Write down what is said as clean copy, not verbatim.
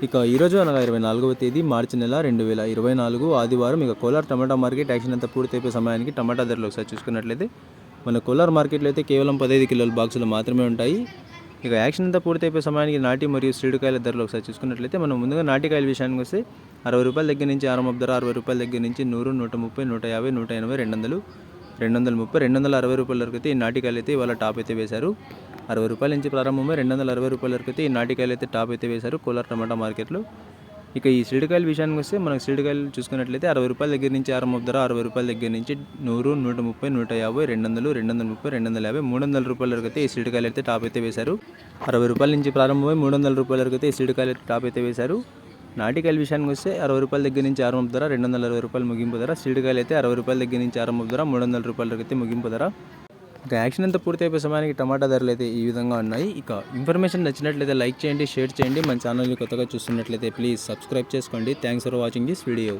ఇక ఈరోజు అనగా 24వ తేదీ మార్చి నెల 2024 ఆదివారం. ఇక కోలార్ టమాటా మార్కెట్ యాక్షన్ అంతా పూర్తయిపోయే సమయానికి టమాటా ధరలు ఒకసారి చూసుకున్నట్లయితే మన కోలార్ మార్కెట్లో అయితే కేవలం 15 కిలోల బాక్సులు మాత్రమే ఉంటాయి. ఇక యాక్షన్ అంతా పూర్తయిపోయే సమయానికి నాటి మరియు సీడుకాయల ధరలు ఒకసారి చూసుకున్నట్లయితే మనం ముందుగా నాటికాయల విషయానికి వస్తే 60 రూపాయల దగ్గర నుంచి ఆరంభ ధర, 60 రూపాయల దగ్గర నుంచి 100, 130, 150, 180, 200, 230, 260 రూపాయల వరకు అయితే ఈ నాటికాయలు అయితే ఇవాళ టాప్ అయితే వేశారు. 60 రూపాయల నుంచి ప్రారంభమై 260 రూపాయల వరకు అయితే ఈ నాటికాయలు అయితే టాప్ అయితే వేశారు కోలార్ టమాటా మార్కెట్లో. ఇక ఈ సీడుకాయల విషయానికి వస్తే మనకు సీడుకాయలు చూసుకున్నట్లయితే 60 రూపాయల దగ్గర నుంచి ఆరంభ ధర, 60 రూపాయల దగ్గర నుంచి 100, 130, 150, 200, 230, 250, 300 రూపాయల వరకు అయితే ఈ సీడుకాయలు అయితే టాప్ అయితే వేశారు. 60 రూపాయల నుంచి ప్రారంభమై 300 రూపాయల వరకు అయితే ఈ సీడుకాయలు అయితే టాప్ అయితే వేశారు. నాటికాయల విషయానికి వస్తే 60 రూపాయల దగ్గర నుంచి ఆరంభ ధర, 260 రూపాయలు ముగింపు ధర. సీడుకాయలు అయితే 60 రూపాయల దగ్గర నుంచి ఆరంభ ధర, 300 రూపాయల వరకు అయితే ముగింపు ధర. ఇక యాక్షన్ అంతా పూర్తి అయిపోయే సమయానికి టమాటా ధరలు అయితే ఈ విధంగా ఉన్నాయి. ఇక ఇన్ఫర్మేషన్ నచ్చినట్లయితే లైక్ చేయండి, షేర్ చేయండి. మన ఛానల్ని కొత్తగా చూస్తున్నట్లయితే ప్లీజ్ సబ్స్క్రైబ్ చేసుకోండి. Thanks for watching this video.